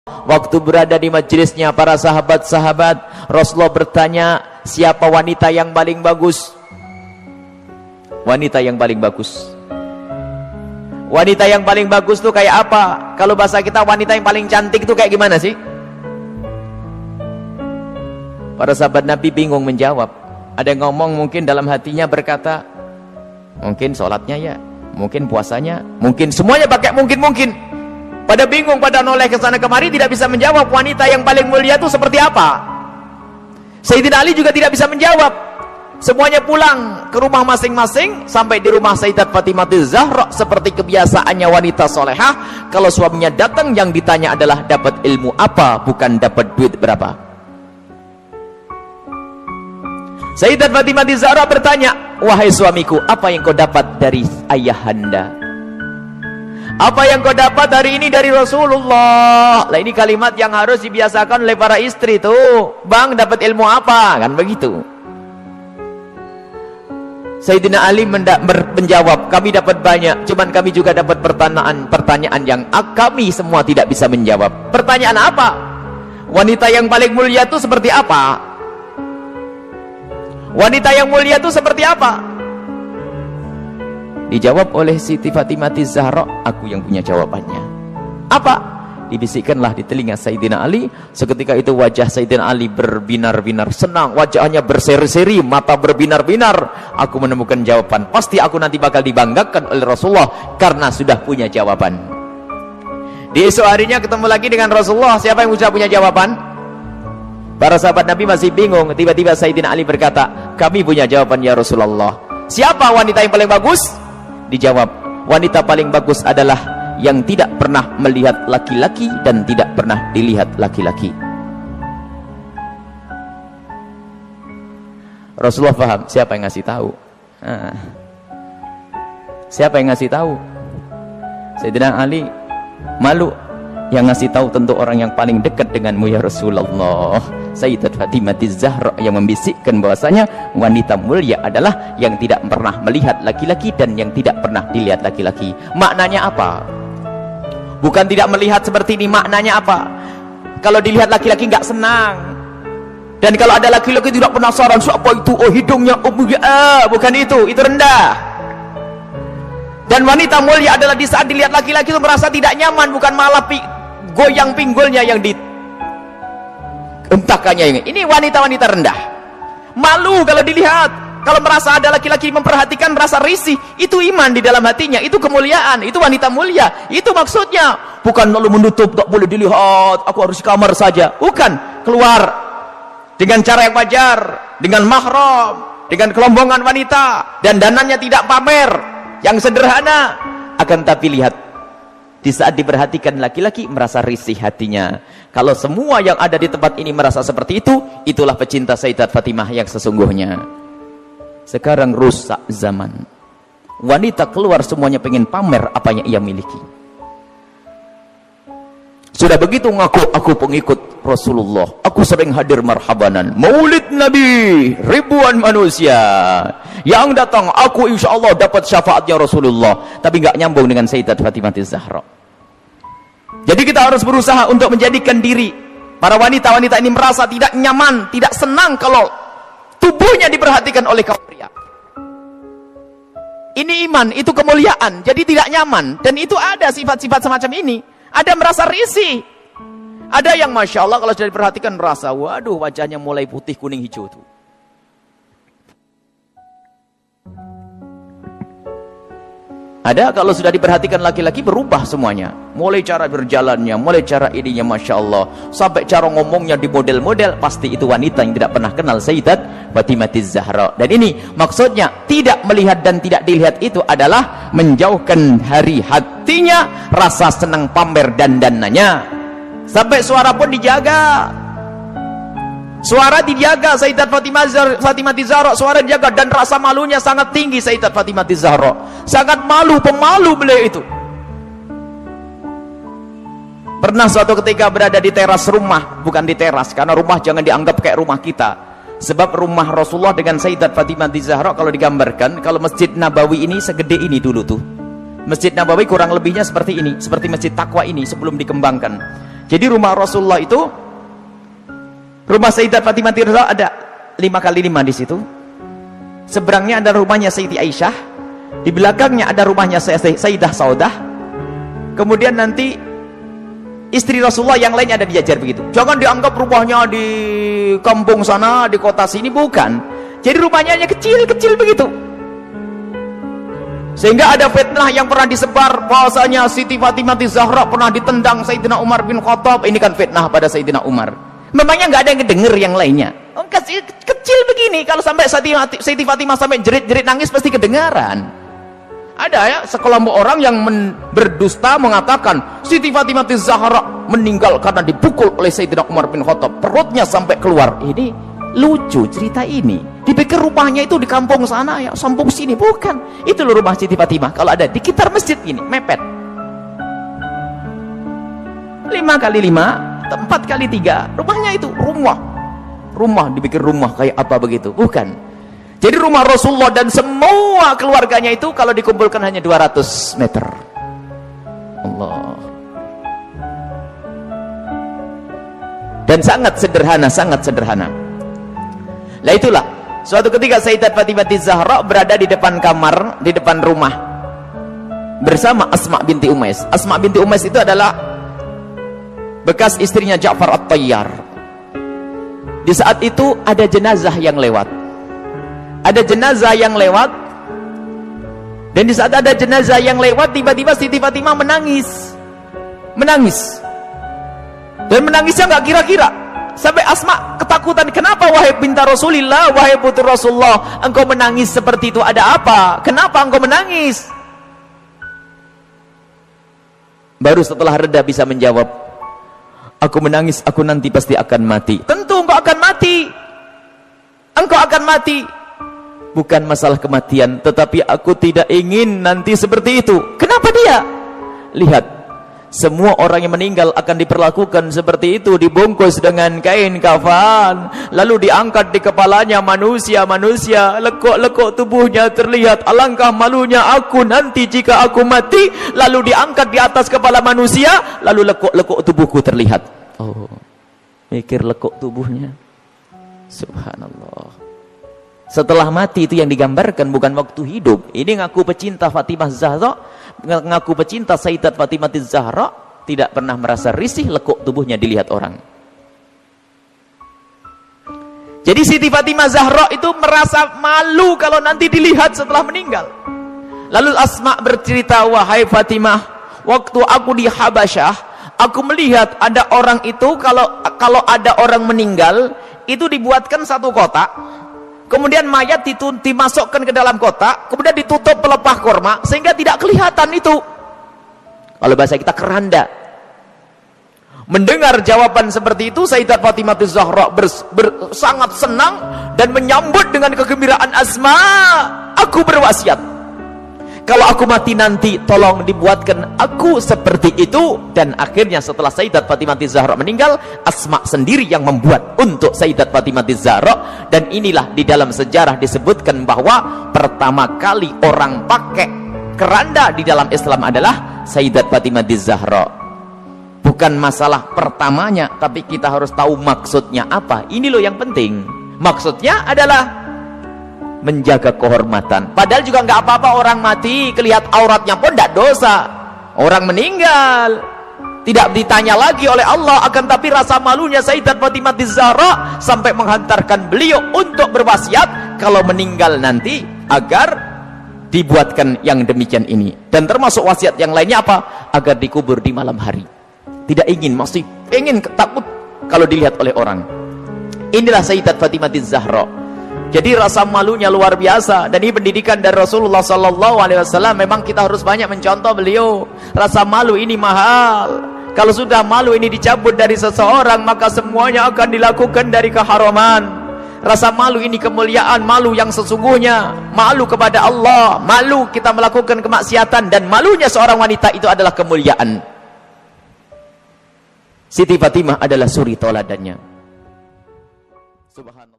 Waktu berada di majelisnya para sahabat-sahabat, Rasulullah bertanya, siapa wanita yang paling bagus? Wanita yang paling bagus. Wanita yang paling bagus tuh kayak apa? Kalau bahasa kita, wanita yang paling cantik tuh kayak gimana sih? Para sahabat Nabi bingung menjawab. Ada yang ngomong mungkin dalam hatinya berkata, mungkin sholatnya ya, mungkin puasanya, mungkin semuanya pakai mungkin. Pada bingung, pada noleh ke sana kemari, tidak bisa menjawab wanita yang paling mulia itu seperti apa. Sayyidina Ali juga tidak bisa menjawab. Semuanya pulang ke rumah masing-masing. Sampai di rumah Sayyidat Fatimah Zahra, seperti kebiasaannya wanita solehah, kalau suaminya datang yang ditanya adalah dapat ilmu apa, bukan dapat duit berapa. Sayyidat Fatimah Zahra bertanya, wahai suamiku, apa yang kau dapat dari ayahanda? Apa yang kau dapat hari ini dari Rasulullah? Lah ini kalimat yang harus dibiasakan oleh para istri tuh. Bang, dapat ilmu apa? Kan begitu. Sayyidina Ali menjawab, kami dapat banyak, cuman kami juga dapat pertanyaan yang kami semua tidak bisa menjawab. Pertanyaan apa? Wanita yang paling mulia itu seperti apa? Wanita yang mulia itu seperti apa? Dijawab oleh Siti Fatimah Zahra, aku yang punya jawabannya. Apa? Dibisikkanlah di telinga Sayyidina Ali. Seketika itu wajah Sayyidina Ali berbinar-binar senang, wajahnya berseri-seri, mata berbinar-binar. Aku menemukan jawaban. Pasti aku nanti bakal dibanggakan oleh Rasulullah karena sudah punya jawaban. Di esok harinya ketemu lagi dengan Rasulullah. Siapa yang sudah punya jawaban? Para sahabat Nabi masih bingung. Tiba-tiba Sayyidina Ali berkata, kami punya jawaban ya Rasulullah. Siapa wanita yang paling bagus? Dijawab, wanita paling bagus adalah yang tidak pernah melihat laki-laki dan tidak pernah dilihat laki-laki. Rasulullah paham siapa yang ngasih tahu. Siapa yang ngasih tahu? Sayyidina Ali malu. Yang ngasih tahu tentu orang yang paling dekat denganmu ya Rasulullah. Sayyidat Fatimah Zahra yang membisikkan bahwasanya wanita mulia adalah yang tidak pernah melihat laki-laki dan yang tidak pernah dilihat laki-laki. Maknanya apa? Bukan tidak melihat seperti ini, maknanya apa? Kalau dilihat laki-laki nggak senang. Dan kalau ada laki-laki tidak penasaran, siapa itu? Oh hidungnya, oh bukan itu rendah. Dan wanita mulia adalah di saat dilihat laki-laki itu merasa tidak nyaman, bukan malah goyang pinggulnya yang dientakannya. Ini wanita-wanita rendah, malu kalau dilihat. Kalau merasa ada laki-laki memperhatikan, merasa risih, itu iman di dalam hatinya, itu kemuliaan, itu wanita mulia. Itu maksudnya, bukan lalu menutup, tak boleh dilihat, aku harus di kamar saja. Bukan, keluar dengan cara yang wajar, dengan mahram, dengan kelombongan wanita, dan danannya tidak pamer, yang sederhana. Akan tapi lihat, di saat diperhatikan laki-laki merasa risih hatinya. Kalau semua yang ada di tempat ini merasa seperti itu, itulah pecinta Sayyidat Fatimah yang sesungguhnya. Sekarang rusak zaman, wanita keluar semuanya pengen pamer apa yang ia miliki. Sudah begitu ngaku, aku pengikut Rasulullah, aku sering hadir marhabanan maulid Nabi, ribuan manusia yang datang, aku insya Allah dapat syafaatnya Rasulullah. Tapi nggak nyambung dengan Sayyidat Fatimah Zahra. Jadi kita harus berusaha untuk menjadikan diri para wanita-wanita ini merasa tidak nyaman, tidak senang kalau tubuhnya diperhatikan oleh kaum pria. Ini iman, itu kemuliaan. Jadi tidak nyaman. Dan itu ada sifat-sifat semacam ini. Ada merasa risih. Ada yang Masya Allah kalau sudah diperhatikan merasa, waduh wajahnya mulai putih, kuning, hijau tuh. Ada kalau sudah diperhatikan laki-laki berubah semuanya. Mulai cara berjalannya, mulai cara ininya Masya Allah. Sampai cara ngomongnya di model-model. Pasti itu wanita yang tidak pernah kenal Sayyidat Fatimah Zahra. Dan ini maksudnya tidak melihat dan tidak dilihat itu adalah menjauhkan hari hatinya, rasa senang pamer dan dananya. Sampai suara pun dijaga. Suara dijaga Sayyidat Fatimah Zahra, suara dijaga, dan rasa malunya sangat tinggi Sayyidat Fatimah Zahra. Sangat malu, pemalu beliau itu. Pernah suatu ketika berada di teras rumah, bukan di teras, karena rumah jangan dianggap kayak rumah kita. Sebab rumah Rasulullah dengan Sayyidat Fatimah Zahra kalau digambarkan, kalau Masjid Nabawi ini segede ini dulu tuh. Masjid Nabawi kurang lebihnya seperti ini, seperti Masjid Taqwa ini sebelum dikembangkan. Jadi rumah Rasulullah itu, rumah Sayyidat Fatimah Zahra ada 5x5 di situ. Seberangnya ada rumahnya Sayyidi Aisyah, di belakangnya ada rumahnya Sayyidah Saudah. Kemudian nanti istri Rasulullah yang lainnya ada dijajar begitu. Jangan dianggap rumahnya di kampung sana, di kota sini, bukan. Jadi rumahnya hanya kecil-kecil begitu. Sehingga ada fitnah yang pernah disebar bahwasanya Siti Fatimah Zahra pernah ditendang Sayyidina Umar bin Khattab. Ini kan fitnah pada Sayyidina Umar. Memangnya nggak ada yang denger yang lainnya. Kecil begini, kalau sampai Siti Fatimah sampai jerit-jerit nangis pasti kedengaran. Ada ya sekelompok orang yang berdusta mengatakan Siti Fatimah Zahra meninggal karena dipukul oleh Sayyidina Umar bin Khattab, perutnya sampai keluar. Ini lucu cerita ini. Dipikir rumahnya itu di kampung sana ya, kampung sini, bukan. Itu loh rumah Siti Fatimah. Kalau ada di sekitar masjid ini, mepet. 5x5, 4x3, rumahnya itu rumah dipikir rumah kayak apa begitu, bukan. Jadi rumah Rasulullah dan semua keluarganya itu kalau dikumpulkan hanya 200 meter. Allah. Dan sangat sederhana. Lah itulah, suatu ketika Sayyidat Fatimah Zahra berada di depan kamar, di depan rumah bersama Asma binti Umais. Asma binti Umais itu adalah bekas istrinya Ja'far At-Tayyar. Di saat itu ada jenazah yang lewat. Dan di saat ada jenazah yang lewat, tiba-tiba Siti Fatimah menangis. Dan menangisnya nggak kira-kira. Sampai Asma ketakutan. Kenapa wahai binti Rasulillah, wahai putri Rasulullah, engkau menangis seperti itu? Ada apa? Kenapa engkau menangis? Baru setelah reda bisa menjawab, aku menangis, aku nanti pasti akan mati. Tentu engkau akan mati. Engkau akan mati. Bukan masalah kematian, tetapi aku tidak ingin nanti seperti itu. Kenapa dia? Lihat, semua orang yang meninggal akan diperlakukan seperti itu, dibungkus dengan kain kafan, lalu diangkat di kepalanya manusia, lekuk-lekuk tubuhnya terlihat. Alangkah malunya aku nanti jika aku mati, lalu diangkat di atas kepala manusia, lalu lekuk-lekuk tubuhku terlihat. Oh, mikir lekuk tubuhnya. Subhanallah. Setelah mati itu yang digambarkan, bukan waktu hidup. Ini ngaku pecinta Fatimah Zahra, ngaku pecinta Sayyidat Fatimah Zahra, tidak pernah merasa risih lekuk tubuhnya dilihat orang. Jadi Siti Fatimah Zahra itu merasa malu kalau nanti dilihat setelah meninggal. Lalu Asma bercerita, wahai Fatimah, waktu aku di Habasyah, aku melihat ada orang itu, kalau ada orang meninggal, itu dibuatkan satu kotak. Kemudian mayat dimasukkan ke dalam kotak, kemudian ditutup pelepah korma sehingga tidak kelihatan itu. Kalau bahasa kita keranda. Mendengar jawaban seperti itu, Sayyidat Fatimah Zahra sangat senang dan menyambut dengan kegembiraan Asma. Aku berwasiat, kalau aku mati nanti tolong dibuatkan aku seperti itu. Dan akhirnya setelah Sayyidat Fatimah Zahra meninggal, Asma sendiri yang membuat untuk Sayyidat Fatimah Zahra. Dan inilah di dalam sejarah disebutkan bahwa pertama kali orang pakai keranda di dalam Islam adalah Sayyidat Fatimah Zahra. Bukan masalah pertamanya, tapi kita harus tahu maksudnya apa. Ini loh yang penting. Maksudnya adalah menjaga kehormatan. Padahal juga nggak apa-apa orang mati kelihat auratnya pun tidak dosa. Orang meninggal tidak ditanya lagi oleh Allah, akan tapi rasa malunya Sayyidat Fatimah Zahra sampai menghantarkan beliau untuk berwasiat kalau meninggal nanti agar dibuatkan yang demikian ini. Dan termasuk wasiat yang lainnya apa? Agar dikubur di malam hari. Tidak ingin, masih ingin, takut kalau dilihat oleh orang. Inilah Sayyidat Fatimah Zahra. Jadi rasa malunya luar biasa. Dan ini pendidikan dari Rasulullah SAW. Memang kita harus banyak mencontoh beliau. Rasa malu ini mahal. Kalau sudah malu ini dicabut dari seseorang, maka semuanya akan dilakukan dari keharaman. Rasa malu ini kemuliaan, malu yang sesungguhnya, malu kepada Allah, malu kita melakukan kemaksiatan, dan malunya seorang wanita itu adalah kemuliaan. Siti Fatimah adalah suri toladannya. Subhanallah.